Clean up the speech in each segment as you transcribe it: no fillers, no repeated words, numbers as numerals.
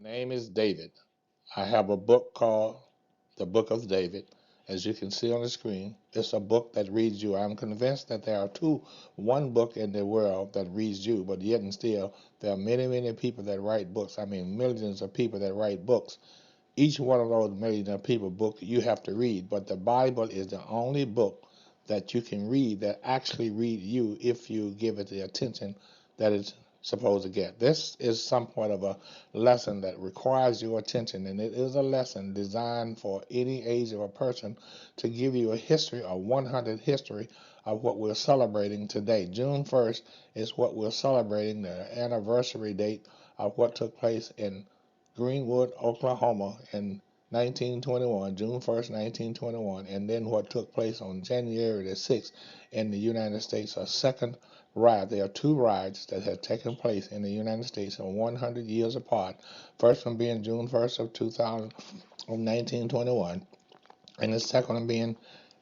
Name is David. I have a book called The Book of David. As you can see on the screen, it's a book that reads you. I'm convinced that there are one book in the world that reads you, but yet and still, there are many, many people that write books. I mean, millions of people that write books. Each one of those millions of people book you have to read, but the Bible is the only book that you can read that actually read you if you give it the attention that it's supposed to get. This is somewhat of a lesson that requires your attention, and it is a lesson designed for any age of a person to give you a history, a 100 history of what we're celebrating today. June 1st is what we're celebrating, the anniversary date of what took place in Greenwood, Oklahoma in 1921, June 1st, 1921, and then what took place on January the 6th in the United States, a second ride. There are two rides that have taken place in the United States 100 years apart. First one being June 1st of 2000, of 1921, and the second one being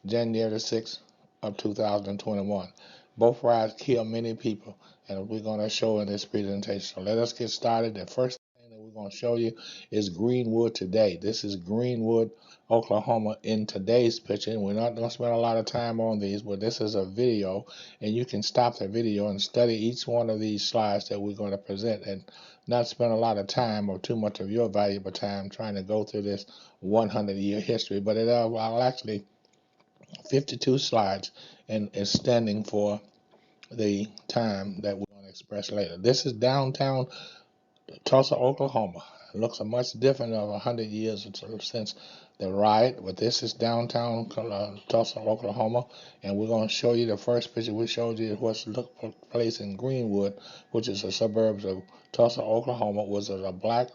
January the 6th of 2021. Both rides killed many people, and we're going to show in this presentation. So let us get started. The first thing that we're going to show you is Greenwood today. This is Greenwood, Oklahoma in today's picture. And we're not going to spend a lot of time on these, but this is a video, and you can stop the video and study each one of these slides that we're going to present and not spend a lot of time or too much of your valuable time trying to go through this 100-year history. But I'll actually 52 slides and is standing for the time that we're going to express later. This is downtown Tulsa, Oklahoma. It looks much different of 100 years since the riot, but this is downtown Tulsa, Oklahoma, and we're going to show you the first picture we showed you what's took place in Greenwood, which is the suburbs of Tulsa, Oklahoma, was a black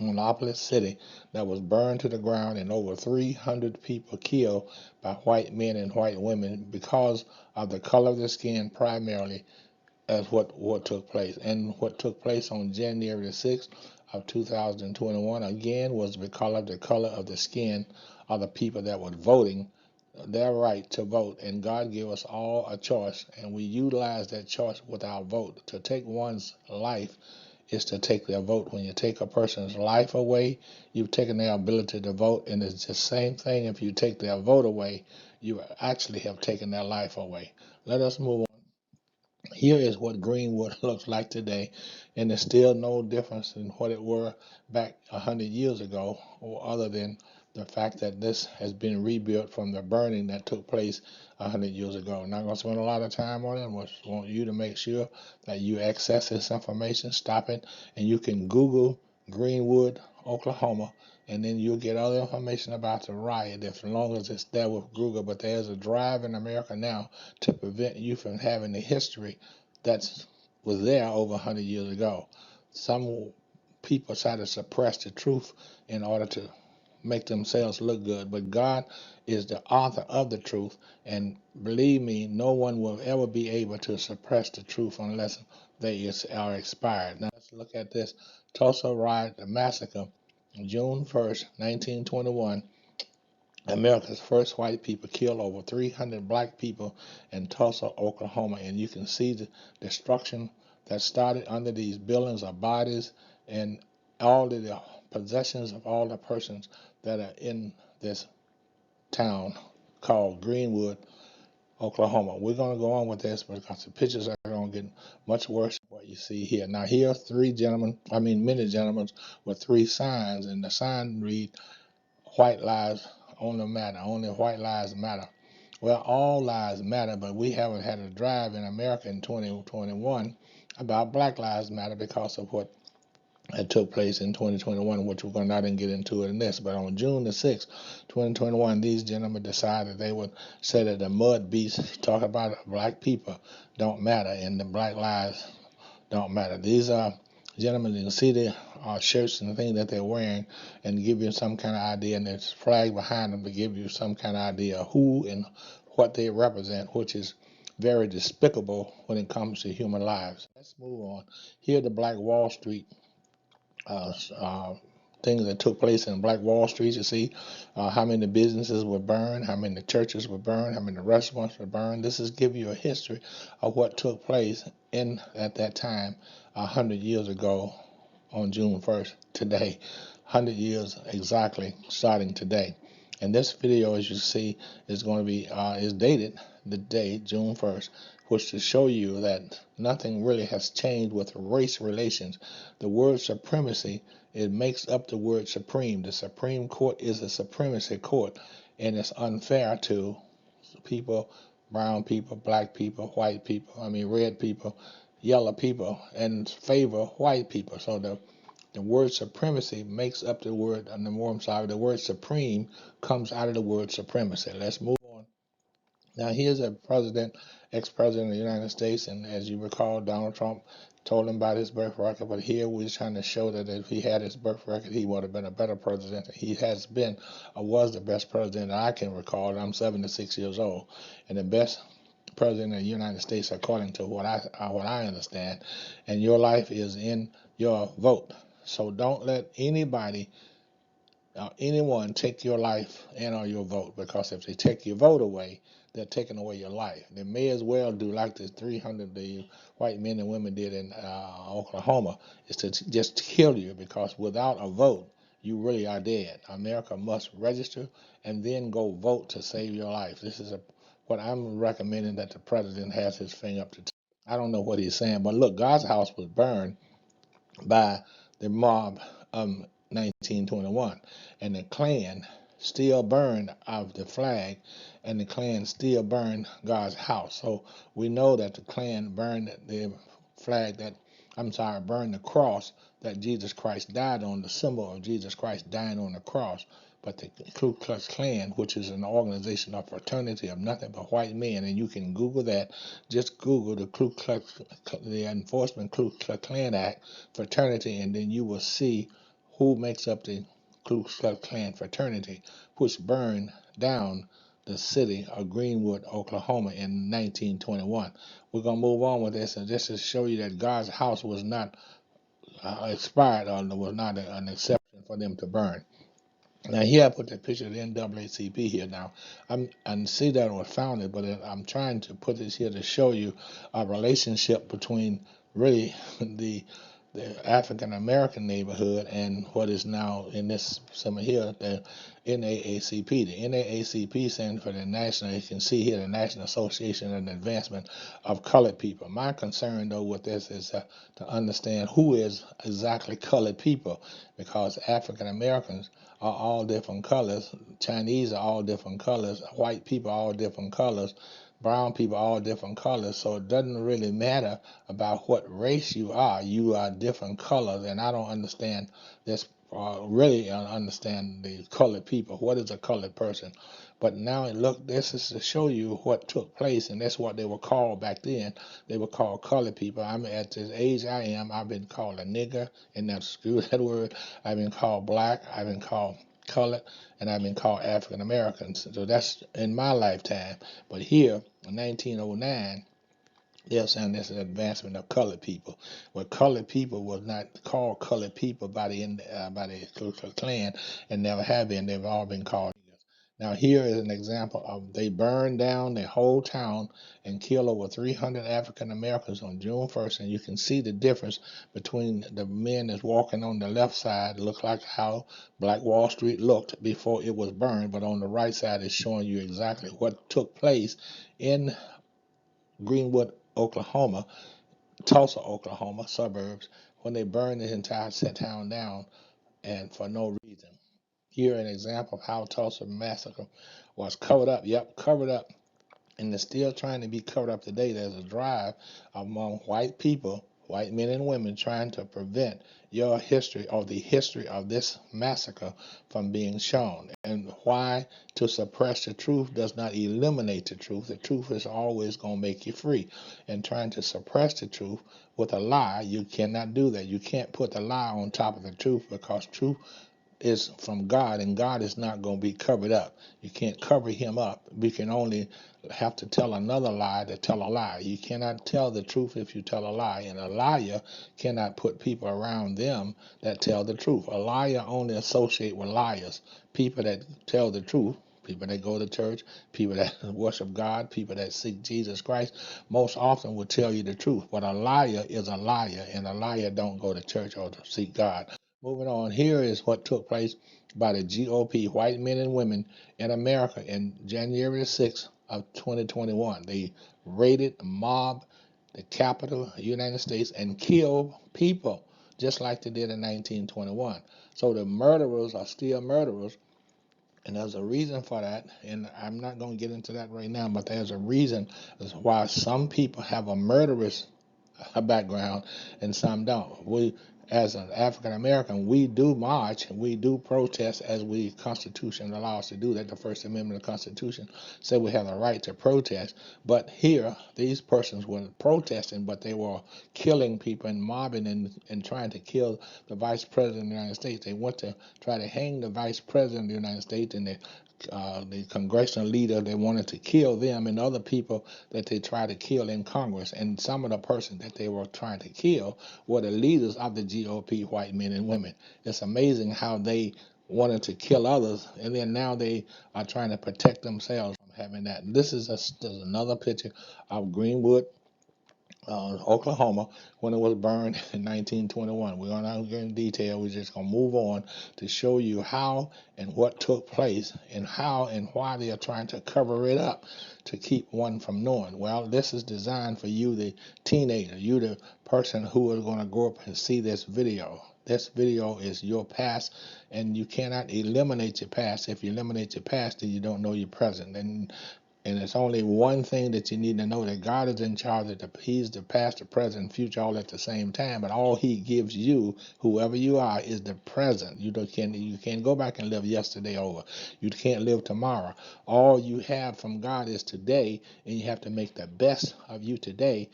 monopoly city that was burned to the ground and over 300 people killed by white men and white women because of the color of their skin primarily as what took place. And what took place on January the 6th of 2021 again was because of the color of the skin of the people that were voting their right to vote. And God gave us all a choice, and we utilize that choice with our vote. To take one's life is to take their vote. When you take a person's life away, you've taken their ability to vote, and it's the same thing if you take their vote away, you actually have taken their life away. Let us move on. Here is what Greenwood looks like today, and there's still no difference in what it were back 100 years ago, or other than the fact that this has been rebuilt from the burning that took place 100 years ago. I'm not going to spend a lot of time on it. I just want you to make sure that you access this information, stop it, and you can Google Greenwood, Oklahoma, and then you'll get all the information about the riot as long as it's there with Google. But there's a drive in America now to prevent you from having the history that was there over 100 years ago. Some people try to suppress the truth in order to make themselves look good, but God is the author of the truth, and believe me, no one will ever be able to suppress the truth unless they are expired. Now let's look at this Tulsa riot, the massacre, June 1st, 1921. America's first white people killed over 300 black people in Tulsa, Oklahoma, and you can see the destruction that started under these buildings of bodies and all of the possessions of all the persons that are in this town called Greenwood, Oklahoma. We're going to go on with this because the pictures are going to get much worse than what you see here. Now, here are many gentlemen with three signs, and the sign reads, "White lives only matter, only white lives matter." Well, all lives matter, but we haven't had a drive in America in 2021 about Black Lives Matter because of what that took place in 2021, which we're going to not even get into it in this. But on June the 6th, 2021, these gentlemen decided they would say that the mud beasts talk about black people don't matter and the black lives don't matter. These are gentlemen, you can see the shirts and the things that they're wearing and give you some kind of idea, and there's flag behind them to give you some kind of idea of who and what they represent, which is very despicable when it comes to human lives. Let's move on. Here, the Black Wall Street uh, uh, things that took place in Black Wall Street. You see how many businesses were burned, how many churches were burned, how many restaurants were burned. This is give you a history of what took place in at that time 100 years ago on June 1st today, 100 years exactly starting today. And this video, as you see, is going to be is dated the day June 1st, which to show you that nothing really has changed with race relations. The word supremacy, it makes up the word supreme. The Supreme Court is a supremacy court, and it's unfair to people, brown people, black people, white people, red people, yellow people, and favor white people. So the word supremacy makes up the word, and the word supreme comes out of the word supremacy. Let's move on. Now, here's a president, ex-president of the United States, and as you recall, Donald Trump told him about his birth record, but here we're trying to show that if he had his birth record, he would have been a better president. He has been, or was the best president that I can recall, and I'm 76 years old, and the best president of the United States, according to what I understand, and your life is in your vote. So don't let anybody anyone take your life and or your vote, because if they take your vote away, they're taking away your life. They may as well do like the 300 the white men and women did in Oklahoma, is to just kill you, because without a vote, you really are dead. America must register and then go vote to save your life. This is what I'm recommending that the president has his finger up to. I don't know what he's saying, but look, God's house was burned by the mob of 1921, and the Klan still burned of the flag, and the Klan still burned God's house. So we know that the Klan burned the flag that, burned the cross that Jesus Christ died on, the symbol of Jesus Christ dying on the cross. But the Ku Klux Klan, which is an organization of fraternity of nothing but white men, and you can Google that. Just Google the Enforcement Ku Klux Klan Act fraternity, and then you will see who makes up the Ku Klux Klan fraternity, which burned down the city of Greenwood, Oklahoma in 1921. We're going to move on with this, and just to show you that God's house was not expired, or was not an exception for them to burn. Now here I put the picture of the NAACP here. Now I see that it was founded, but I'm trying to put this here to show you a relationship between really the African American neighborhood and what is now in this some here the NAACP. The NAACP stands for the National. You can see here the National Association and Advancement of Colored People. My concern though with this is to understand who is exactly colored people, because African Americans are all different colors. Chinese are all different colors. White people are all different colors. Brown people are all different colors. So it doesn't really matter about what race you are. You are different colors, and I don't understand this. Really understand the colored people. What is a colored person? But now look, this is to show you what took place, and that's what they were called back then. They were called colored people. I'm at this age I am. I've been called a nigger, and that's screw that word. I've been called black. I've been called colored, and I've been called African Americans. So that's in my lifetime. But here in 1909, they're saying this is an advancement of colored people. Well, colored people was not called colored people by the Ku Klux Klan, and never have been. They've all been called. Now here is an example of they burned down the whole town and killed over 300 African Americans on June 1st, and you can see the difference between the men that's walking on the left side. Look like how Black Wall Street looked before it was burned, but on the right side is showing you exactly what took place in Greenwood, Oklahoma, Tulsa, Oklahoma suburbs, when they burned the entire town down, and for no reason. Here an example of how Tulsa massacre was covered up. Yep, covered up, and it's still trying to be covered up today. There's a drive among white people, white men and women, trying to prevent your history or the history of this massacre from being shown. And why? To suppress the truth does not eliminate the truth. The truth is always going to make you free. And trying to suppress the truth with a lie, you cannot do that. You can't put the lie on top of the truth, because truth is from God, and God is not going to be covered up. You can't cover him up. We can only have to tell another lie to tell a lie. You cannot tell the truth if you tell a lie, and a liar cannot put people around them that tell the truth. A liar only associate with liars. People that tell the truth people that go to church, people that worship God, people that seek Jesus Christ, most often will tell you the truth. But a liar is a liar, and a liar don't go to church or to seek God. Moving on, here is what took place by the GOP, white men and women in America in January 6th of 2021. They raided, mobbed the Capitol of the United States and killed people just like they did in 1921. So the murderers are still murderers, and there's a reason for that, and I'm not going to get into that right now, but there's a reason as why some people have a murderous background and some don't. We, as an African American, we do march and we do protest as we Constitution allows us to do that. The First Amendment of the Constitution said we have the right to protest. But here, these persons were protesting, but they were killing people and mobbing and trying to kill the Vice President of the United States. They went to try to hang the Vice President of the United States, and the congressional leader, they wanted to kill them and other people that they tried to kill in Congress. And some of the persons that they were trying to kill were the leaders of the GOP, white men and women. It's amazing how they wanted to kill others, and then now they are trying to protect themselves from having that. This is there's another picture of Greenwood, Oklahoma, when it was burned in 1921. We're not get in detail. We're just going to move on to show you how and what took place and how and why they are trying to cover it up to keep one from knowing. Well, this is designed for you, the teenager, you, the person who is going to grow up and see this video. This video is your past, and you cannot eliminate your past. If you eliminate your past, then you don't know your present. And it's only one thing that you need to know, that God is in charge of He's the past, the present, future, all at the same time. But all He gives you, whoever you are, is the present. You can't go back and live yesterday over. You can't live tomorrow. All you have from God is today, and you have to make the best of you today,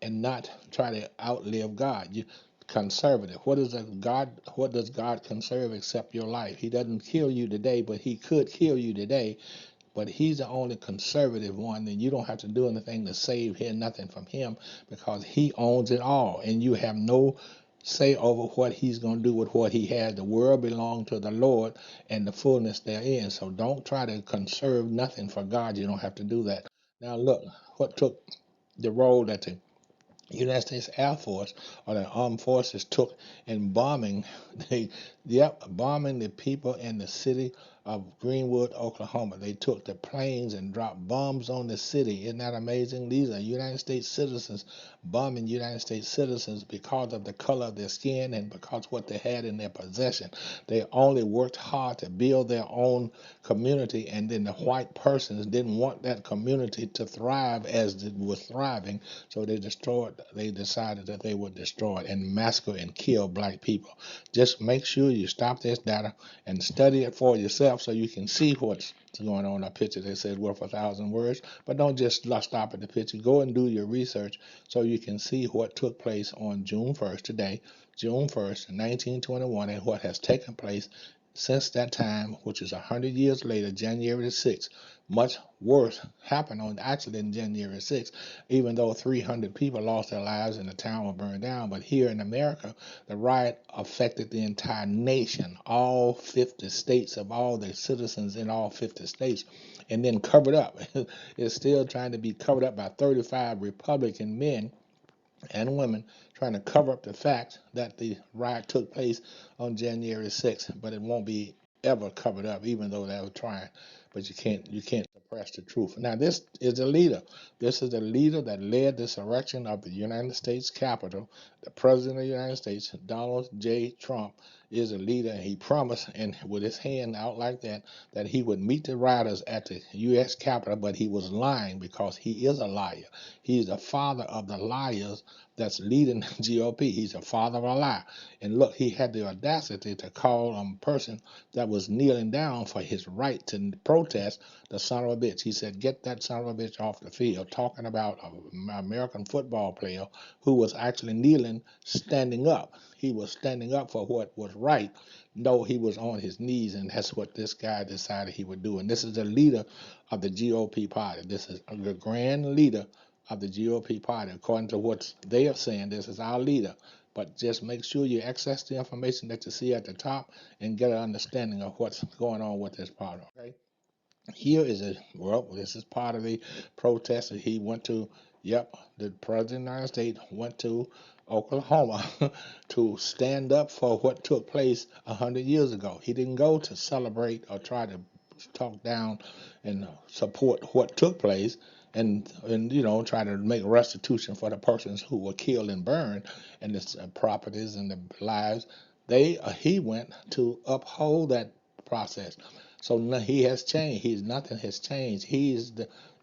and not try to outlive God. Conservative. What does God conserve except your life? He doesn't kill you today, but He could kill you today, but He's the only conservative one, and you don't have to do anything to save here, nothing from Him, because He owns it all, and you have no say over what He's going to do with what He has. The world belongs to the Lord and the fullness therein. So don't try to conserve nothing for God. You don't have to do that. Now look, what took the role that the United States Air Force or the armed forces took in bombing bombing the people in the city of Greenwood, Oklahoma. They took the planes and dropped bombs on the city. Isn't that amazing? These are United States citizens bombing United States citizens because of the color of their skin and because what they had in their possession. They only worked hard to build their own community, and then the white persons didn't want that community to thrive as it was thriving, so they decided that they would destroy it and massacre and kill black people. Just make sure you stop this data and study it for yourself so you can see what's going on. A picture that says worth 1,000 words, but don't just stop at the picture. Go and do your research so you can see what took place on June 1st, today, June 1st, 1921, and what has taken place since that time, which is 100 years later, January the 6th. Much worse happened on actually in January 6th, even though 300 people lost their lives and the town was burned down. But here in America, the riot affected the entire nation, all 50 states, of all the citizens in all 50 states, and then covered up. It's still trying to be covered up by 35 Republican men and women trying to cover up the fact that the riot took place on January 6th, but it won't be ever covered up, even though they were trying. But you can't suppress the truth. Now this is the leader. This is the leader that led this insurrection of the United States Capitol. The President of the United States, Donald J. Trump, is a leader, and he promised, and with his hand out like that he would meet the rioters at the U.S. Capitol, but he was lying because he is a liar. He's the father of the liars that's leading the GOP. He's a father of a lie. And look, he had the audacity to call a person that was kneeling down for his right to protest the son of a bitch. He said, get that son of a bitch off the field, talking about an American football player who was actually kneeling, standing up. He was standing up for what was right. No, he was on his knees, and that's what this guy decided he would do. And this is the leader of the GOP party. This is the grand leader of the GOP party. According to what they are saying, this is our leader. But just make sure you access the information that you see at the top and get an understanding of what's going on with this party. Okay? Here is this is part of the protest that he went to. Yep, the president of the United States went to Oklahoma to stand up for what took place 100 years ago. He didn't go to celebrate or try to talk down and support what took place, and try to make restitution for the persons who were killed and burned, and the properties and the lives. He went to uphold that process. So no, he has changed. Nothing has changed. He is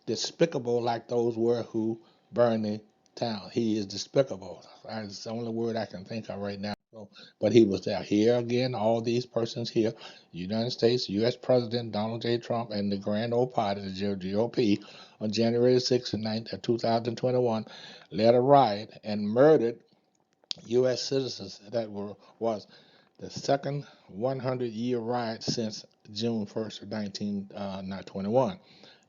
despicable like those were who burned the town. He is despicable. That's the only word I can think of right now. So, but he was there. Here again, all these persons here, United States, U.S. President Donald J. Trump and the Grand Old Party, the GOP, on January 6th, 2021, led a riot and murdered U.S. citizens that was the second 100-year riot since June 1st of 1921,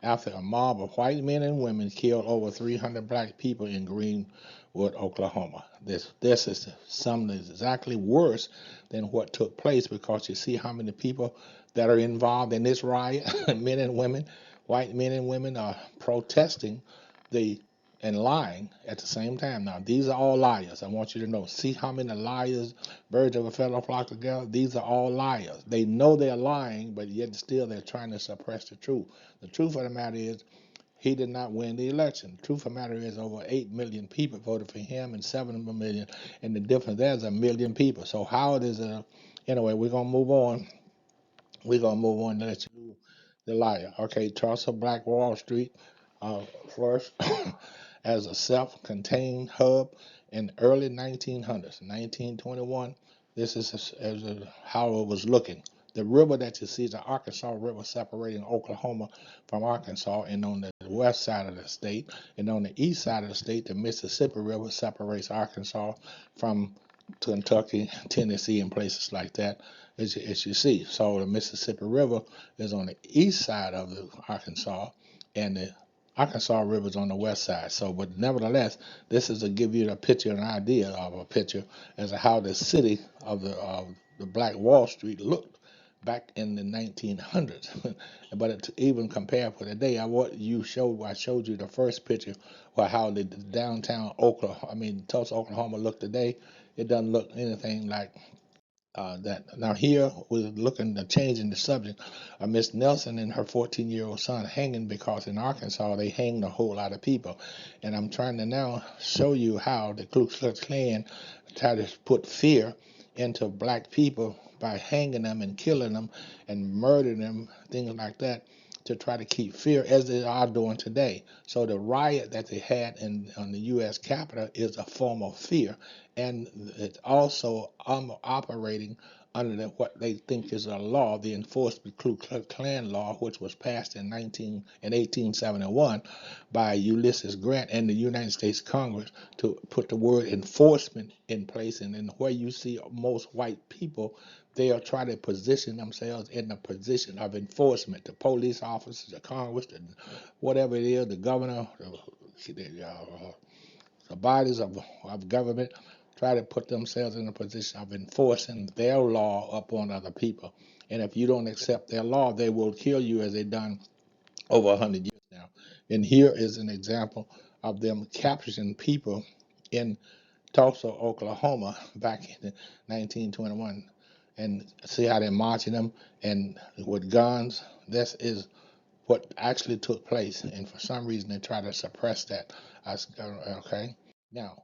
after a mob of white men and women killed over 300 black people in Greenwood, Oklahoma. This is something exactly worse than what took place, because you see how many people that are involved in this riot, men and women, white men and women are protesting the and lying at the same time. Now, these are all liars. I want you to know. See how many liars, birds of a feather flock together? These are all liars. They know they're lying, but yet still they're trying to suppress the truth. The truth of the matter is, he did not win the election. The truth of the matter is, over 8 million people voted for him, and 7 million, and the difference there's a million people. So how it is, anyway, we're going to move on. We're going to move on to let you the liar. Okay, Tulsa Black Wall Street flourished as a self-contained hub in the early 1900s. 1921, this is how it was looking. The river that you see is the Arkansas River, separating Oklahoma from Arkansas, and on the west side of the state, and on the east side of the state, the Mississippi River separates Arkansas from Kentucky, Tennessee, and places like that, as you see. So the Mississippi River is on the east side of the Arkansas, and the Arkansas River is on the west side. So, but nevertheless, this is to give you a picture, an idea of a picture as to how the city of the Black Wall Street looked back in the 1900s. But even compared for today, I showed you the first picture, or how the downtown Tulsa, Oklahoma looked today. It doesn't look anything like that. Now here we're looking at changing the subject. Miss Nelson and her 14-year-old son hanging, because in Arkansas they hanged a whole lot of people, and I'm trying to now show you how the Ku Klux Klan try to put fear into black people by hanging them and killing them and murdering them, things like that, to try to keep fear, as they are doing today. So the riot that they had on the U.S. Capitol is a form of fear, and it's also operating under what they think is a law, the enforced Ku Klux Klan law, which was passed in 1871 by Ulysses Grant and the United States Congress, to put the word enforcement in place. And then where you see most white people, they are trying to position themselves in the position of enforcement. The police officers, the Congress, whatever it is, the governor, the bodies of government try to put themselves in a position of enforcing their law upon other people. And if you don't accept their law, they will kill you, as they've done over 100 years now. And here is an example of them capturing people in Tulsa, Oklahoma, back in 1921. And see how they're marching them and with guns. This is what actually took place, and for some reason they try to suppress that. Okay, now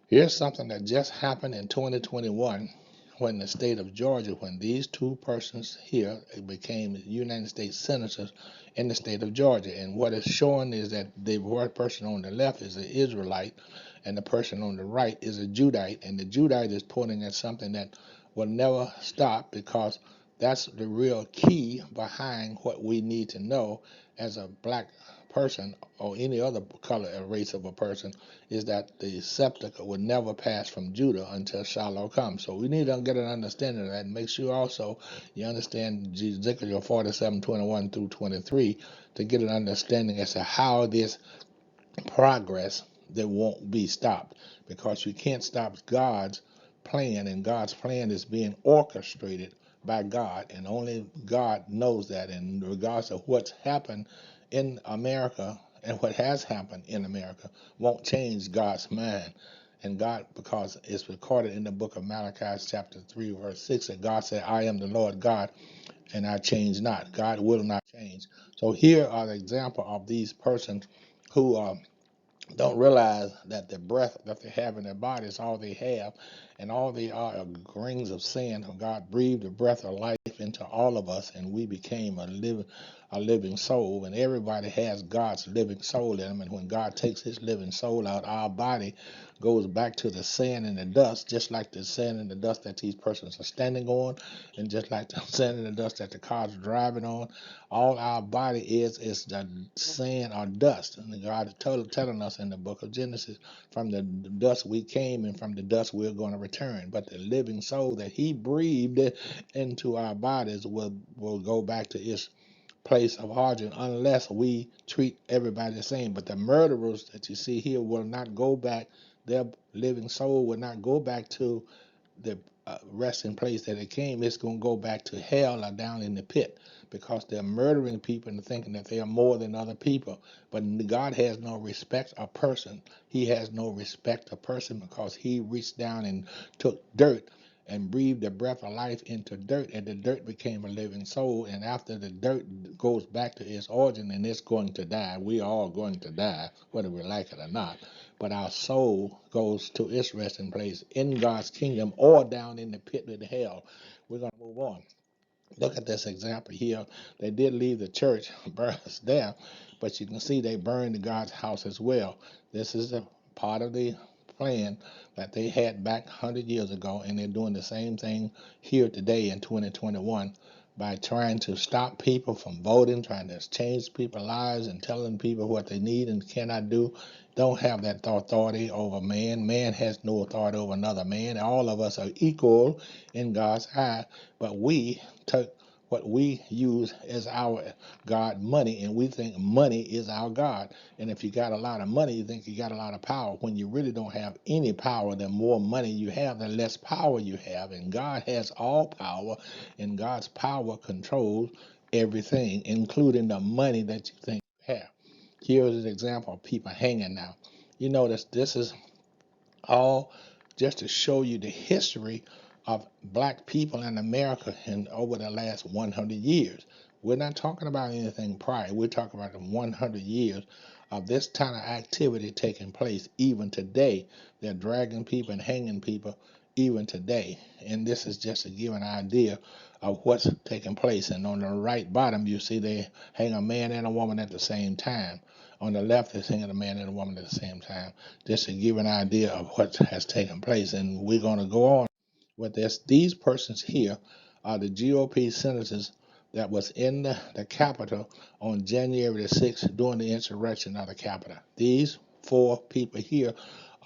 here's something that just happened in 2021, when the state of Georgia, when these two persons here became United States senators in the state of Georgia. And what it's showing is that the one person on the left is an Israelite, and the person on the right is a Judite, and the Judite is pointing at something that will never stop, because that's the real key behind what we need to know as a black person, or any other color or race of a person, is that the scepter would never pass from Judah until Shiloh comes. So we need to get an understanding of that, and make sure also you understand Ezekiel 47:21 through 23, to get an understanding as to how this progress that won't be stopped, because you can't stop God's plan, and God's plan is being orchestrated by God, and only God knows that. In regards to what's happened in America and what has happened in America, won't change God's mind. And God, because it's recorded in the book of Malachi, chapter 3, verse 6, that God said, I am the Lord God, and I change not. God will not change. So here are the example of these persons who don't realize that the breath that they have in their body is all they have, and all they are grains of sand. God breathed the breath of life into all of us, and we became a living soul. And everybody has God's living soul in them. And when God takes His living soul out, our body goes back to the sand and the dust, just like the sand and the dust that these persons are standing on, and just like the sand and the dust that the cars are driving on. All our body is the sand or dust. And God is telling us in the book of Genesis, from the dust we came and from the dust we're going to return. But the living soul that He breathed into our bodies will go back to its place of origin unless we treat everybody the same. But the murderers that you see here will not go back. Their living soul will not go back to the resting place that it came. It's going to go back to hell or down in the pit, because they're murdering people and thinking that they are more than other people. But God has no respect of person. He has no respect of person, because He reached down and took dirt and breathed the breath of life into dirt, and the dirt became a living soul. And after the dirt goes back to its origin, and it's going to die, we are all going to die, whether we like it or not. But our soul goes to its resting place in God's kingdom or down in the pit of hell. We're going to move on. Look at this example here. They did leave the church, burn us there, but you can see they burned God's house as well. This is a part of the plan that they had back 100 years ago, and they're doing the same thing here today in 2021 by trying to stop people from voting, trying to change people's lives and telling people what they need and cannot do. Don't have that authority over man. Man has no authority over another man. All of us are equal in God's eye, but we take what we use as our God money, and we think money is our God. And if you got a lot of money, you think you got a lot of power, when you really don't have any power. The more money you have, the less power you have. And God has all power, and God's power controls everything, including the money that you think you have. Here's an example of people hanging now. You notice this is all just to show you the history of black people in America in over the last 100 years. We're not talking about anything prior. We're talking about the 100 years of this kind of activity taking place even today. They're dragging people and hanging people even today. And this is just to give an idea of what's taking place. And on the right bottom, you see they hang a man and a woman at the same time. On the left, they're hanging a man and a woman at the same time, just to give an idea of what has taken place. And we're going to go on with this. These persons here are the GOP senators that was in the Capitol on January the 6th during the insurrection of the Capitol. These four people here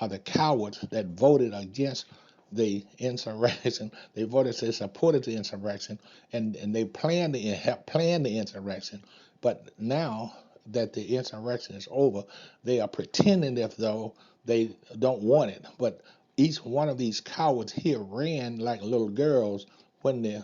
are the cowards that voted against the insurrection. They voted, they supported the insurrection, and they helped plan the insurrection. But now that the insurrection is over, they are pretending as though they don't want it. But each one of these cowards here ran like little girls when the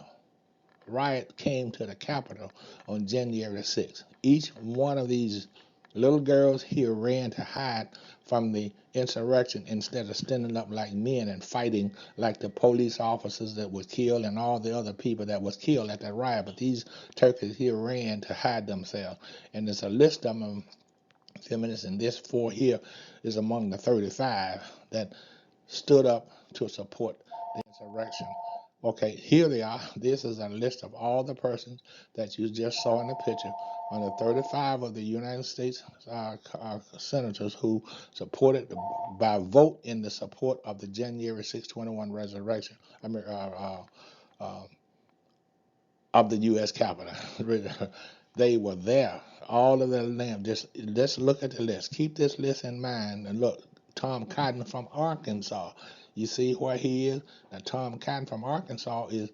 riot came to the Capitol on January 6th. Each one of these little girls here ran to hide from the insurrection instead of standing up like men and fighting like the police officers that were killed and all the other people that was killed at that riot. But these turkeys here ran to hide themselves. And there's a list of them, feminists, and this four here is among the 35 that stood up to support the insurrection. Okay, here they are. This is a list of all the persons that you just saw in the picture on the 35 of the United States senators who supported by vote in the support of the January 621 resurrection. I mean, of the U.S. Capitol. They were there. All of the names. Just let's look at the list. Keep this list in mind. And look, Tom Cotton from Arkansas. You see where he is? Now, Tom Cotton from Arkansas is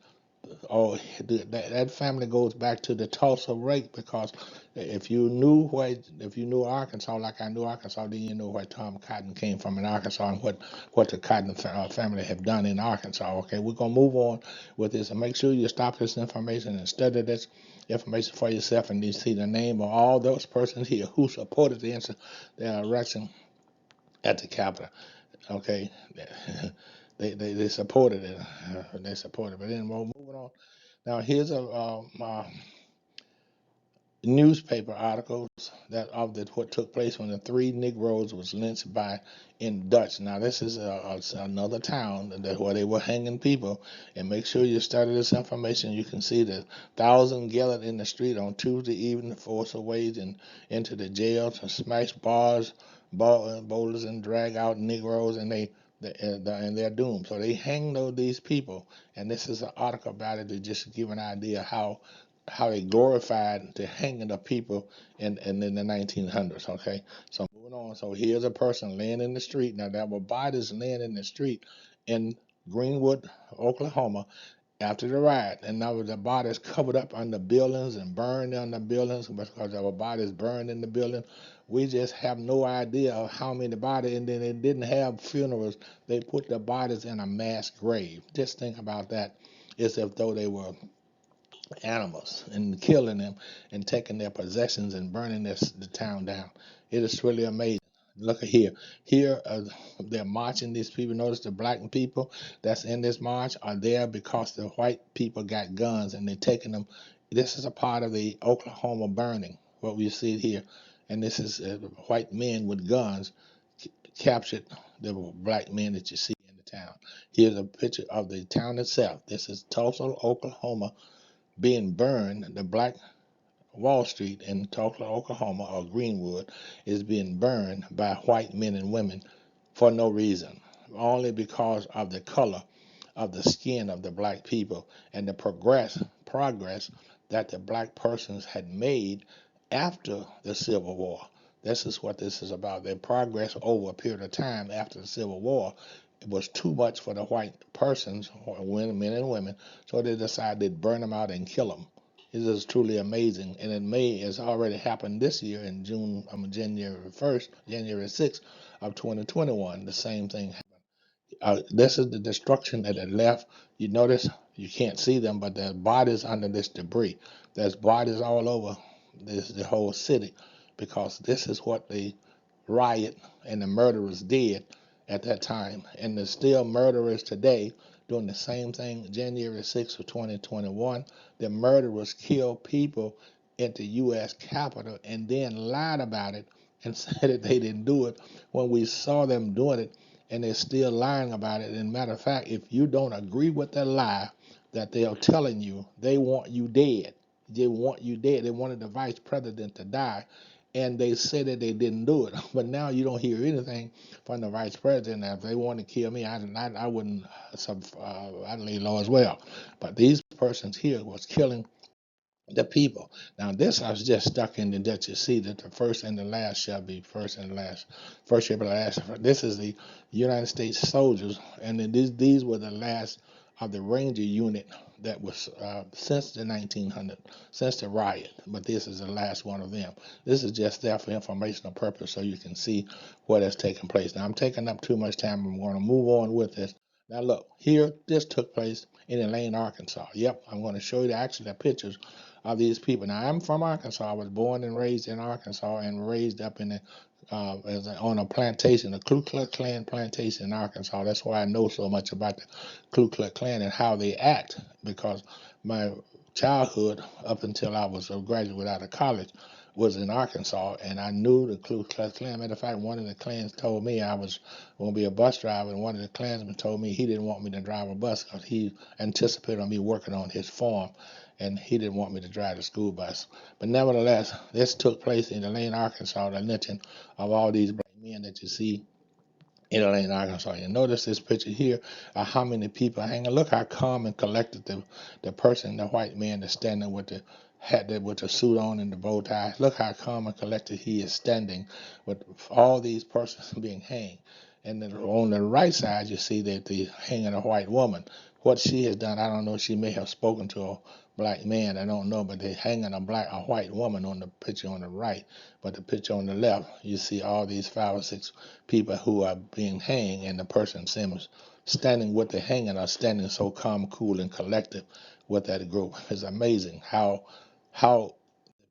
Oh, that family goes back to the Tulsa rape, because if you knew Arkansas like I knew Arkansas, then you know where Tom Cotton came from in Arkansas, and what the Cotton family have done in Arkansas. Okay, we're gonna move on with this, and make sure you stop this information and study this information for yourself, and you see the name of all those persons here who supported the election at the Capitol. Okay, they supported it. They supported it. But anyway, moving on. Now here's a newspaper articles that of what took place when the three Negroes was lynched by in Dutch. Now this is another town where they were hanging people, and make sure you study this information. You can see the thousands gathered in the street on Tuesday evening, force away and into the jail to smash bars, boulders, and drag out Negroes, and and they're doomed. So they hang these people, and this is an article about it to just give an idea how they glorified the hanging of people in the 1900s. Okay, so moving on. So here's a person laying in the street. Now there were bodies laying in the street in Greenwood, Oklahoma, after the riot, and now the bodies covered up under buildings and burned under buildings because there were bodies burned in the building. We just have no idea of how many bodies, and then they didn't have funerals. They put the bodies in a mass grave. Just think about that. It's as though they were animals and killing them and taking their possessions and burning the town down. It is really amazing. Look at here. Here, they're marching these people. Notice the black people that's in this march are there because the white people got guns and they're taking them. This is a part of the Oklahoma burning, what we see here. And this is white men with guns captured the black men that you see in the town. Here's a picture of the town itself. This is Tulsa, Oklahoma, being burned. The black Wall Street in Tulsa, Oklahoma, or Greenwood, is being burned by white men and women for no reason, only because of the color of the skin of the black people and the progress that the black persons had made after the Civil War. This is what this is about. Their progress over a period of time after the Civil War, it was too much for the white persons, men and women, so they decided to burn them out and kill them. It is truly amazing, and it's already happened this year in January 1st, January 6th of 2021. The same thing. This is the destruction that had left. You notice you can't see them, but there's bodies under this debris. There's bodies all over the whole city, because this is what the riot and the murderers did at that time. And there's still murderers today doing the same thing. January 6th of 2021, the murderers killed people at the U.S. Capitol and then lied about it and said that they didn't do it when we saw them doing it, and they're still lying about it. And matter of fact, if you don't agree with that lie that they are telling you, they want you dead. They want you dead. They wanted the vice president to die, and they said that they didn't do it. But now you don't hear anything from the vice president. If they want to kill me, I wouldn't. I'd lay low as well. But these persons here was killing the people. Now this I was just stuck in that you see that the first and the last shall be first and last. First shall be last. This is the United States soldiers, and then these were the last of the Ranger unit that was since the 1900, since the riot. But this is the last one of them. This is just there for informational purpose, so you can see what has taken place. Now I'm taking up too much time. I'm going to move on with this. Now look, here this took place in Elaine, Arkansas. Yep, I'm going to show you the pictures of these people. Now, I'm from Arkansas. I was born and raised in Arkansas and raised up in on a plantation, a Ku Klux Klan plantation in Arkansas. That's why I know so much about the Ku Klux Klan and how they act, because my childhood up until I was a graduate out of college was in Arkansas, and I knew the Ku Klux Klan. Matter of fact, one of the Klans told me I was going to be a bus driver, and one of the Klansmen told me he didn't want me to drive a bus because he anticipated on me working on his farm, and he didn't want me to drive the school bus. But nevertheless, this took place in Elaine, Arkansas, the lynching of all these black men that you see in Elaine, Arkansas. You notice this picture here of how many people are hanging. Look how calm and collected the person, the white man that's standing with the hat with the suit on and the bow tie. Look how calm and collected he is standing with all these persons being hanged. And then on the right side, you see that the hanging a white woman. what she has done, I don't know. She may have spoken to a black man. I don't know, but they're hanging a white woman on the picture on the right. But the picture on the left, you see all these 5 or 6 people who are being hanged, and the person seems standing with the hanging are standing so calm, cool, and collective with that group. It's amazing how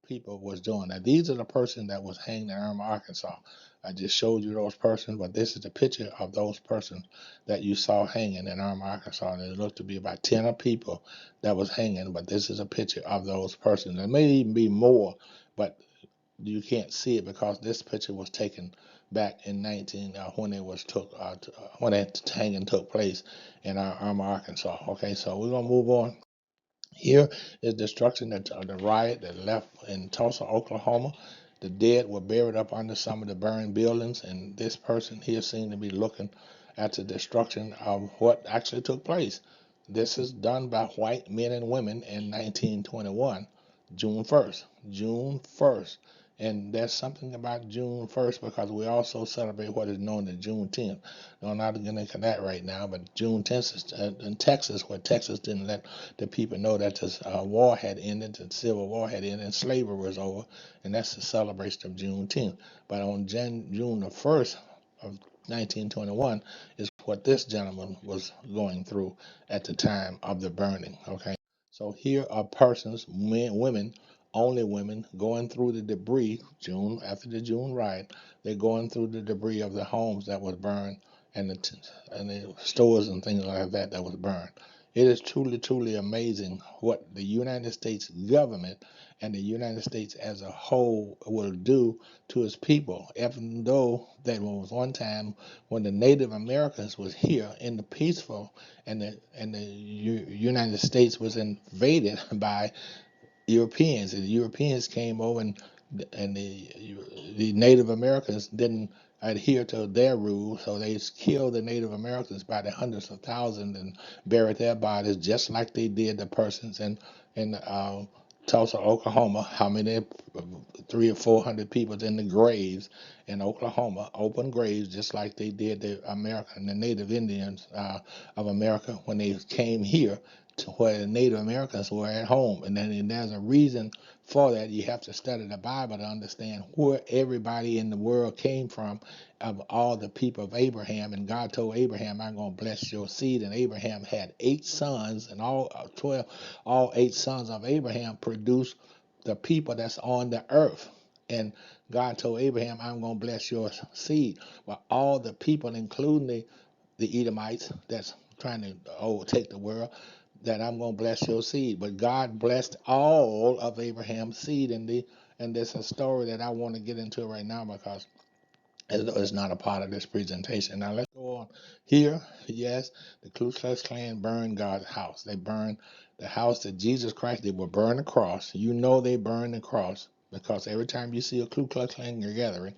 people was doing that. These are the person that was hanged in Irma, Arkansas. I just showed you those persons, but this is the picture of those persons that you saw hanging in Irma, Arkansas. And it looked to be about 10 people that was hanging, but this is a picture of those persons. There may even be more, but you can't see it because this picture was taken back in 19 when it was when that hanging took place in Irma, Arkansas. Okay, so we're gonna move on. Here is destruction of the riot that left in Tulsa, Oklahoma. The dead were buried up under some of the burned buildings, and this person here seemed to be looking at the destruction of what actually took place. This is done by white men and women in 1921, June 1st. June 1st. And there's something about June 1st because we also celebrate what is known as Juneteenth. I'm not going to get into that right now, but June 10th is in Texas, where Texas didn't let the people know that the war had ended, the Civil War had ended, and slavery was over, and that's the celebration of Juneteenth. But on June the 1st of 1921 is what this gentleman was going through at the time of the burning. Okay, so here are persons, men, women, only women, going through the debris. June after the June riot, they're going through the debris of the homes that was burned and the stores and things like that that was burned. It is truly, truly amazing what the United States government and the United States as a whole will do to its people. Even though there was one time when the Native Americans was here in the peaceful, and the United States was invaded by Europeans. And the Europeans came over, and the Native Americans didn't adhere to their rules, so they killed the Native Americans by the hundreds of thousands and buried their bodies just like they did the persons in Tulsa, Oklahoma. How many? 300 or 400 people in the graves in Oklahoma, open graves, just like they did the American, the Native Indians of America when they came here to where the Native Americans were at home. And then there's a reason for that. You have to study the Bible to understand where everybody in the world came from, of all the people of Abraham. And God told Abraham, I'm going to bless your seed. And Abraham had 8 sons, and all 8 sons of Abraham produced the people that's on the earth. And God told Abraham, I'm going to bless your seed. But all the people, including the Edomites that's trying to overtake the world, that I'm going to bless your seed. But God blessed all of Abraham's seed. And there's a story that I want to get into right now because it's not a part of this presentation. Now let's go on here. Yes, the Ku Klux Klan burned God's house. They burned the house that Jesus Christ, they will burn the cross. You know they burned the cross because every time you see a Ku Klux Klan gathering,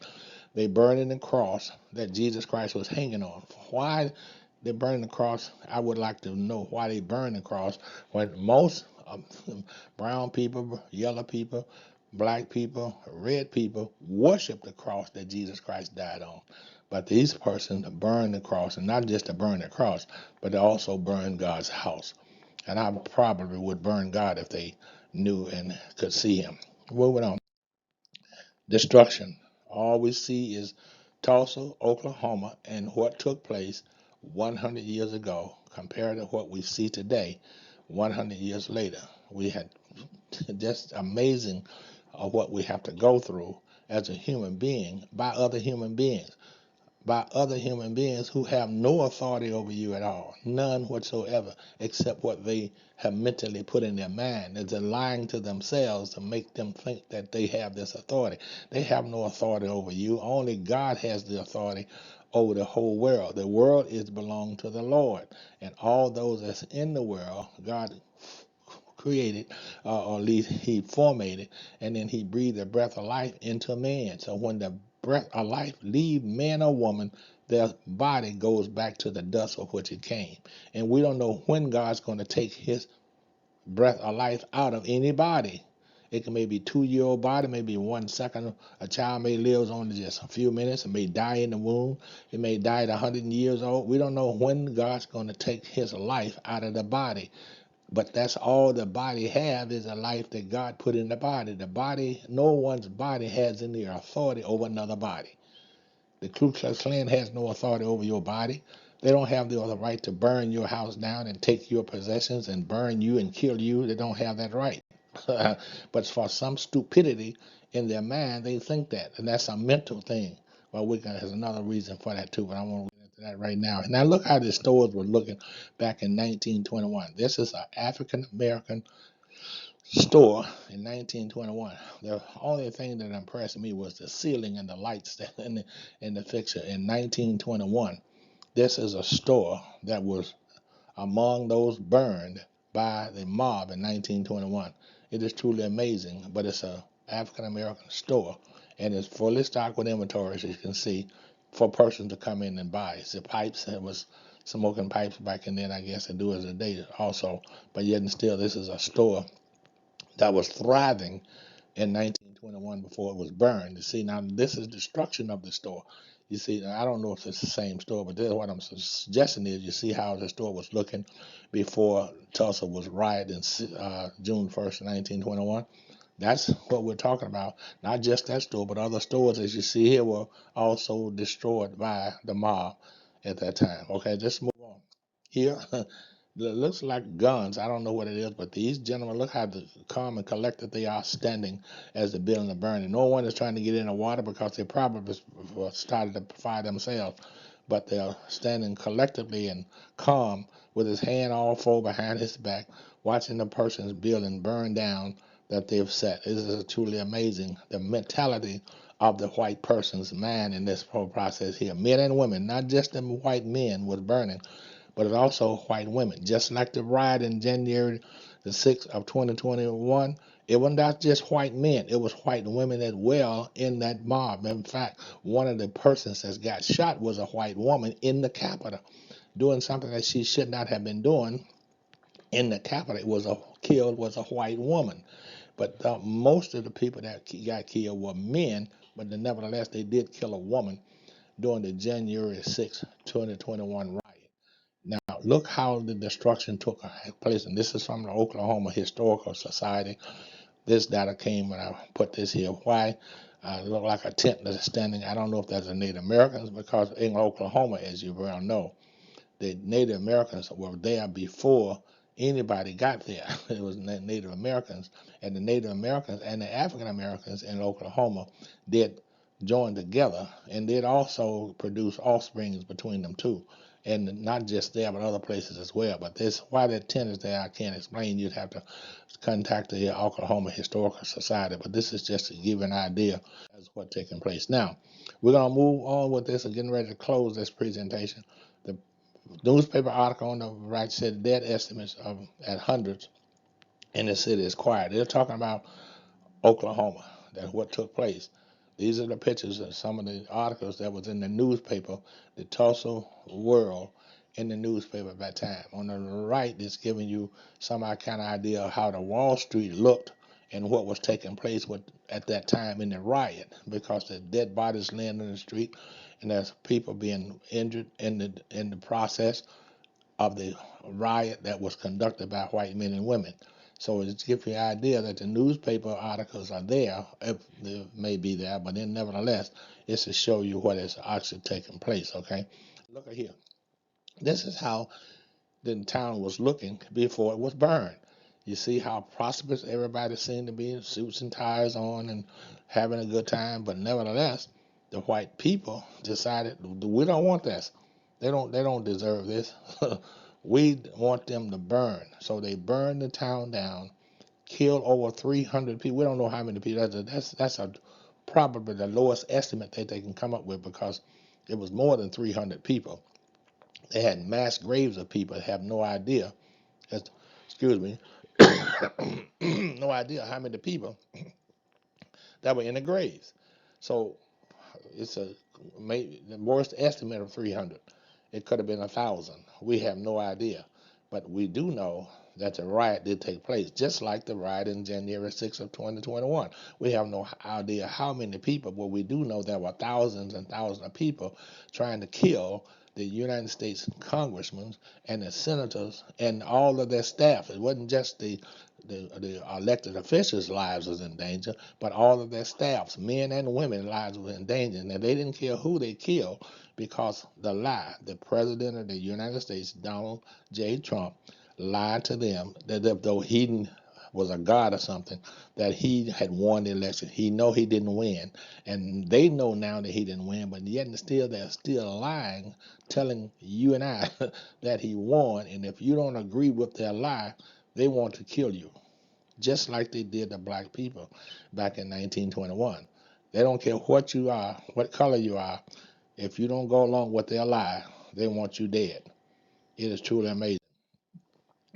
they burning the cross that Jesus Christ was hanging on. Why they burning the cross? I would like to know why they burn the cross when most brown people, yellow people, black people, red people worship the cross that Jesus Christ died on. But these persons burn the cross, and not just to burn the cross, but they also burn God's house. And I probably would burn God if they knew and could see him. Moving on. Destruction. All we see is Tulsa, Oklahoma, and what took place 100 years ago compared to what we see today 100 years later. We had just amazing what we have to go through as a human being by other human beings who have no authority over you at all, none whatsoever, except what they have mentally put in their mind. It's a lying to themselves to make them think that they have this authority. They have no authority over you. Only God has the authority over the whole world. The world is belong to the Lord, and all those that's in the world, God created, or at least he formatted, and then he breathed the breath of life into man. So when the breath of life leave man or woman, their body goes back to the dust of which it came. And we don't know when God's going to take his breath of life out of anybody. It can maybe 2-year-old body, maybe 1 second. A child may live only just a few minutes. It may die in the womb. It may die at 100 years old. We don't know when God's going to take his life out of the body. But that's all the body have is a life that God put in the body. The body, no one's body has any authority over another body. The Ku Klux Klan has no authority over your body. They don't have the other right to burn your house down and take your possessions and burn you and kill you. They don't have that right. But for some stupidity in their mind, they think that, and that's a mental thing. Well, there's another reason for that too, but I won't get into that right now. Now look how the stores were looking back in 1921. This is an African American store in 1921. The only thing that impressed me was the ceiling and the lights in the fixture in 1921. This is a store that was among those burned by the mob in 1921. It is truly amazing, but it's a African American store and it's fully stocked with inventory, as you can see, for persons to come in and buy. It's the pipes. It was smoking pipes back in then, I guess, and do as a day also. But yet and still, this is a store that was thriving in 1921 before it was burned. You see, now this is destruction of the store. You see, I don't know if it's the same store, but this, what I'm suggesting is you see how the store was looking before Tulsa was rioted in June 1st, 1921. That's what we're talking about. Not just that store, but other stores, as you see here, were also destroyed by the mob at that time. Okay, let's move on. Here, it looks like guns. I don't know what it is, but these gentlemen, look how calm and collected they are standing as the building is burning. No one is trying to get in the water because they probably started the fire themselves, but they're standing collectively and calm with his hand all fold behind his back, watching the person's building burn down that they've set. This is truly amazing. The mentality of the white person's mind in this whole process here. Men and women, not just the white men was burning, but also white women. Just like the riot in January the 6th of 2021, it was not just white men, it was white women as well in that mob. In fact, one of the persons that got shot was a white woman in the Capitol doing something that she should not have been doing in the Capitol. Killed was a white woman. But most of the people that got killed were men, but nevertheless, they did kill a woman during the January 6th, 2021 riot. Now, look how the destruction took place, and this is from the Oklahoma Historical Society. This data came when I put this here. Why? It looked like a tent that's standing. I don't know if that's a Native Americans, because in Oklahoma, as you well know, the Native Americans were there before anybody got there. It was Native Americans, and the Native Americans and the African Americans in Oklahoma did join together, and did also produce offsprings between them too, and not just there, but other places as well. But this, why that tent is there, I can't explain. You'd have to contact the Oklahoma Historical Society. But this is just to give you an idea as what's taking place. Now, we're gonna move on with this and getting ready to close this presentation. The newspaper article on the right said death estimates of at hundreds in the city is quiet. They're talking about Oklahoma. That's what took place. These are the pictures of some of the articles that was in the newspaper, the Tulsa World, in the newspaper at that time. On the right, it's giving you some kind of idea of how the Wall Street looked and what was taking place at that time in the riot, because the dead bodies laying in the street, and there's people being injured in the process of the riot that was conducted by white men and women. So it gives you an idea that the newspaper articles are there, if they may be there, but then nevertheless, it's to show you what is actually taking place, okay? Look at here. This is how the town was looking before it was burned. You see how prosperous everybody seemed to be, suits and ties on and having a good time, but nevertheless, the white people decided we don't want this. They don't deserve this. We want them to burn. So they burned the town down, killed over 300 people. We don't know how many people. That's probably the lowest estimate that they can come up with, because it was more than 300 people. They had mass graves of people. They have no idea. Excuse me. No idea how many people that were in the graves. So it's maybe the worst estimate of 300. It could have been 1,000. We have no idea, but we do know that the riot did take place, just like the riot in January 6th of 2021. We have no idea how many people, but we do know there were thousands and thousands of people trying to kill the United States congressmen and the senators and all of their staff. It wasn't just the elected officials' lives was in danger, but all of their staffs, men and women, lives were in danger. And they didn't care who they killed because the lie, the president of the United States, Donald J. Trump, lied to them that though he was a god or something, that he had won the election. He know he didn't win, and they know now that he didn't win, but yet and still they're still lying, telling you and I that he won. And if you don't agree with their lie, they want to kill you, just like they did the black people back in 1921. They don't care what you are, what color you are. If you don't go along with their lie, they want you dead. It is truly amazing.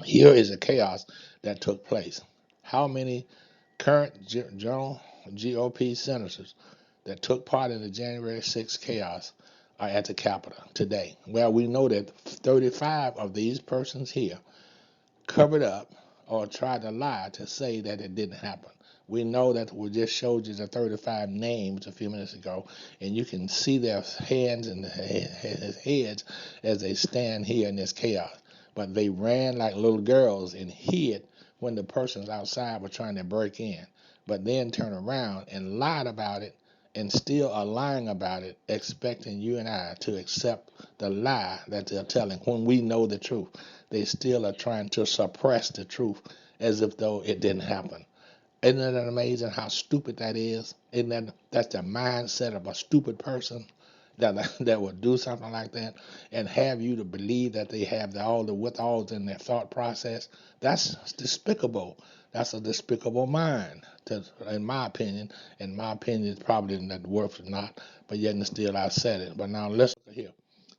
Here is a chaos that took place. How many current general GOP senators that took part in the January 6th chaos are at the Capitol today? Well, we know that 35 of these persons here covered up or tried to lie to say that it didn't happen. We know that we just showed you the 35 names a few minutes ago, and you can see their hands and heads as they stand here in this chaos. But they ran like little girls and hid when the persons outside were trying to break in, but then turned around and lied about it and still are lying about it, expecting you and I to accept the lie that they're telling when we know the truth. They still are trying to suppress the truth as if though it didn't happen. Isn't that amazing how stupid that is? That's the mindset of a stupid person that would do something like that and have you to believe that they have all the withdrawals in their thought process? That's despicable. That's a despicable mind, in my opinion. In my opinion, it's probably not worth it not, but yet and still I said it. But now let's look here.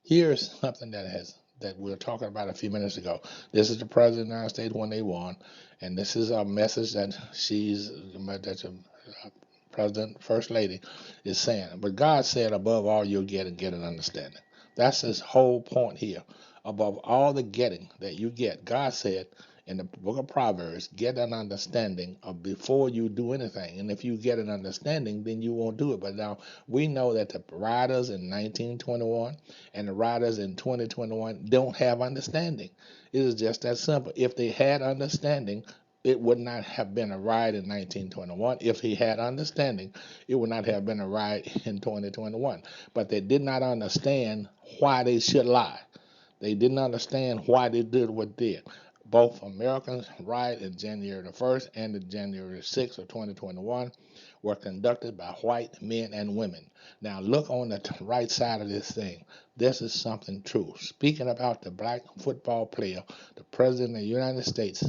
Here's something that we were talking about a few minutes ago. This is the president of the United States when they won, and this is a message that the president, first lady, is saying. But God said, above all, you'll get an understanding. That's his whole point here. Above all the getting that you get, God said in the book of Proverbs, get an understanding of before you do anything. And if you get an understanding, then you won't do it. But now we know that the writers in 1921 and the writers in 2021 don't have understanding. It is just that simple. If they had understanding, it would not have been a riot in 1921. If he had understanding, it would not have been a riot in 2021. But they did not understand why they should lie. They didn't understand why they did what they did. Both Americans' riot in January the 1st and the January 6th of 2021 were conducted by white men and women. Now look on the right side of this thing. This is something true. Speaking about the black football player, the president of the United States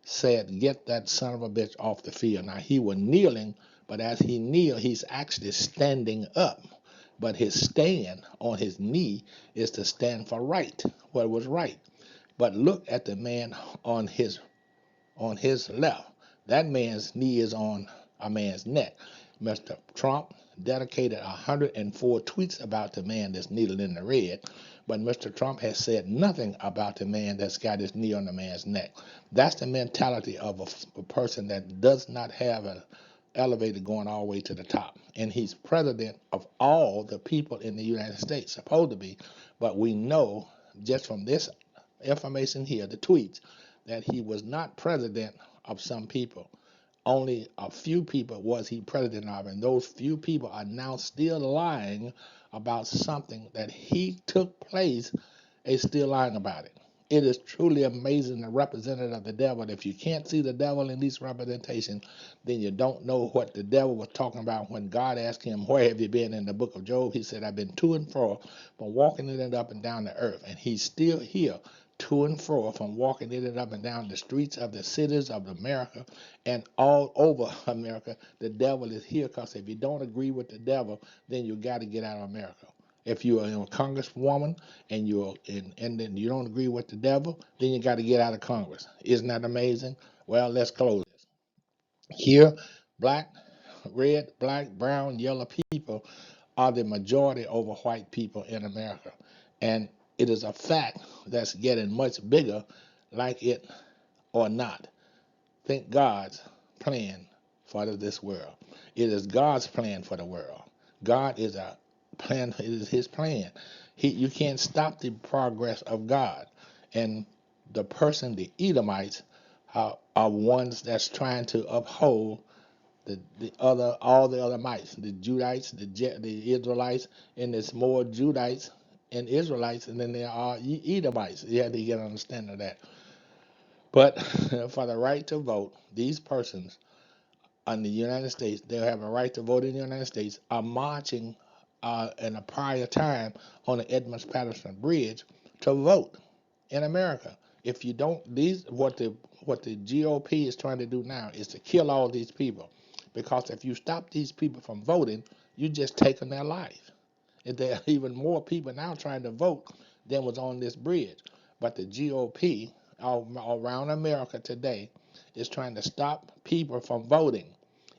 said, get that son of a bitch off the field. Now he was kneeling, but as he kneeled, he's actually standing up. But his stand on his knee is to stand for right, what was right. But look at the man on his left. That man's knee is on a man's neck. Mr. Trump dedicated 104 tweets about the man that's kneeling in the red, but Mr. Trump has said nothing about the man that's got his knee on the man's neck. That's the mentality of a person that does not have an elevator going all the way to the top. And he's president of all the people in the United States, supposed to be. But we know just from this information here, the tweets, that he was not president of some people. Only a few people was he president of, and those few people are now still lying about something that he took place, is still lying about it. It is truly amazing, the representative of the devil. If you can't see the devil in these representations, then you don't know what the devil was talking about when God asked him, where have you been in the book of Job? He said, I've been to and fro from walking it up and down the earth. And he's still here to and fro from walking it up and down the streets of the cities of America and all over America. The devil is here because if you don't agree with the devil, then you got to get out of America. If you're a congresswoman and then you don't agree with the devil, then you got to get out of Congress. Isn't that amazing? Well, let's close this. Here, black, red, black, brown, yellow people are the majority over white people in America. And it is a fact that's getting much bigger, like it or not. Think God's plan for this world. It is God's plan for the world. God is a plan. It is His plan. You can't stop the progress of God. And the Edomites, are ones that's trying to uphold all the other mites, the Judites, the Israelites, and there's more Judites and Israelites than there are Edomites. You have to get an understanding of that. But for the right to vote, these persons in the United States, they have a right to vote in the United States, are marching in a prior time on the Edmonds-Patterson Bridge to vote in America. If you don't, what the GOP is trying to do now is to kill all these people, because if you stop these people from voting, you just taking their life. And there are even more people now trying to vote than was on this bridge. But the GOP all around America today is trying to stop people from voting.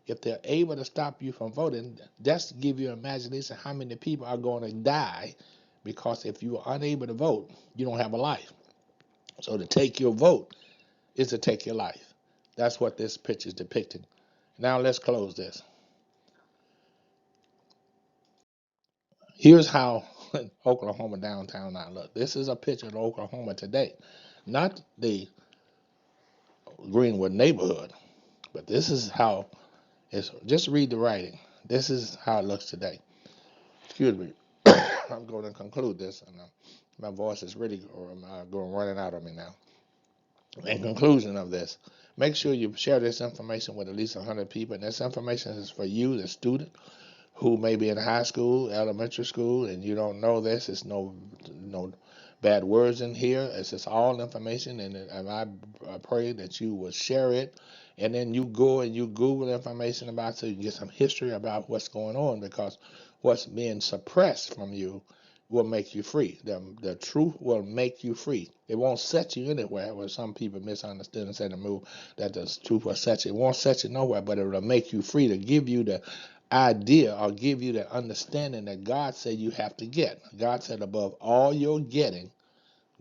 If they're able to stop you from voting, just give you an imagination how many people are going to die, because if you are unable to vote, you don't have a life. So to take your vote is to take your life. That's what this picture is depicting. Now let's close this. Here's how Oklahoma downtown now look. This is a picture of Oklahoma today, not the Greenwood neighborhood, but this is how it's. Just read the writing. This is how it looks today. Excuse me. I'm going to conclude this, and my voice is really going running out of me now. In conclusion of this, make sure you share this information with at least 100 people. And this information is for you, the student, who may be in high school, elementary school, and you don't know this. It's no bad words in here. It's just all information, and I pray that you will share it, and then you go and you Google information about it so you can get some history about what's going on, because what's being suppressed from you will make you free. The truth will make you free. It won't set you anywhere, where some people misunderstood and said the move that the truth will set you. It won't set you nowhere, but it will make you free, to give you the idea or give you the understanding that God said you have to get. God said, above all you're getting,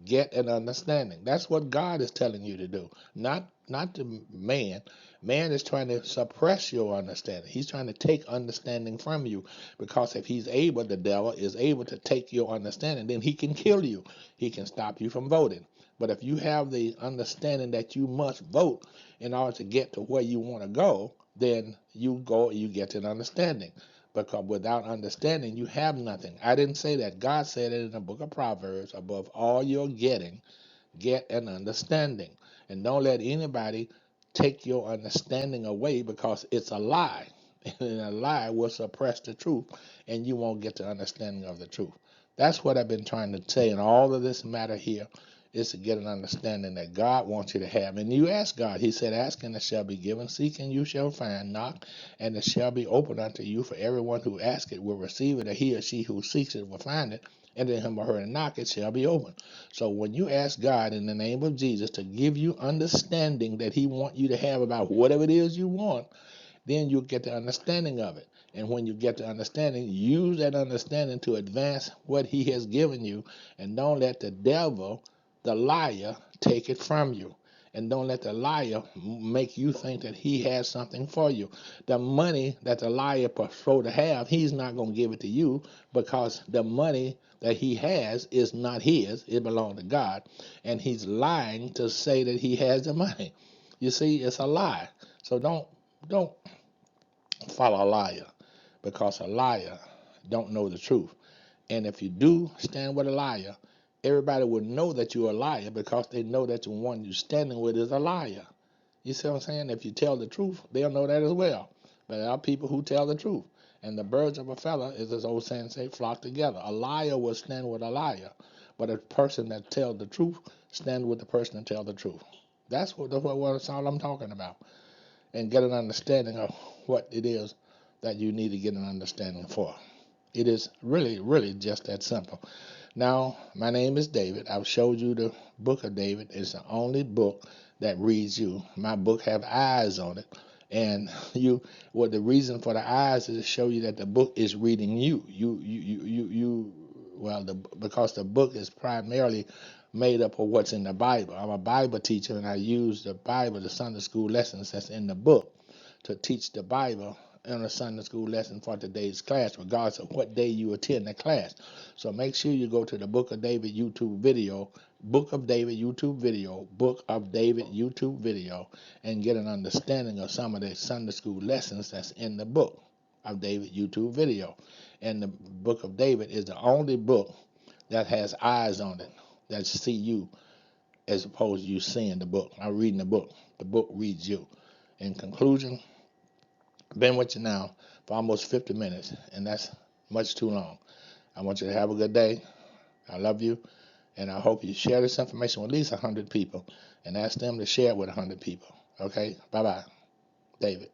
get an understanding. That's what God is telling you to do, not the man. Man is trying to suppress your understanding. He's trying to take understanding from you, because if he's able, the devil is able to take your understanding, then he can kill you. He can stop you from voting. But if you have the understanding that you must vote in order to get to where you want to go, then you get an understanding. Because without understanding, you have nothing. I didn't say that. God said it in the book of Proverbs, above all you're getting, get an understanding. And don't let anybody take your understanding away, because it's a lie. And a lie will suppress the truth, and you won't get the understanding of the truth. That's what I've been trying to say in all of this matter here, is to get an understanding that God wants you to have. And you ask God. He said, ask and it shall be given, seek and you shall find, knock and it shall be opened unto you. For everyone who asks it will receive it, and he or she who seeks it will find it, and then him or her knock, it shall be opened. So when you ask God in the name of Jesus to give you understanding that he wants you to have about whatever it is you want, then you'll get the understanding of it. And when you get the understanding, use that understanding to advance what he has given you, and don't let the devil, the liar, take it from you. And don't let the liar make you think that he has something for you. The money that the liar supposed to have, he's not going to give it to you, because the money that he has is not his. It belongs to God. And he's lying to say that he has the money. You see, it's a lie. So don't follow a liar, because a liar don't know the truth. And if you do stand with a liar, everybody will know that you're a liar, because they know that the one you're standing with is a liar. You see what I'm saying? If you tell the truth, they'll know that as well. But there are people who tell the truth. And the birds of a feather, as this old saying say, flock together. A liar will stand with a liar, but a person that tells the truth stand with the person that tells the truth. That's all I'm talking about. And get an understanding of what it is that you need to get an understanding for. It is really, really just that simple. Now, my name is David. I've showed you the book of David. It's the only book that reads you. My book have eyes on it. And the reason for the eyes is to show you that the book is reading you. Because the book is primarily made up of what's in the Bible. I'm a Bible teacher, and I use the Bible, the Sunday school lessons that's in the book, to teach the Bible in a Sunday school lesson for today's class, regardless of what day you attend the class. So make sure you go to the Book of David YouTube video, Book of David YouTube video, Book of David YouTube video, and get an understanding of some of the Sunday school lessons that's in the Book of David YouTube video. And the Book of David is the only book that has eyes on it that see you, as opposed to you seeing the book. I'm reading the book. The book reads you. In conclusion, I've been with you now for almost 50 minutes, and that's much too long. I want you to have a good day. I love you, and I hope you share this information with at least 100 people and ask them to share it with 100 people. Okay? Bye-bye. David.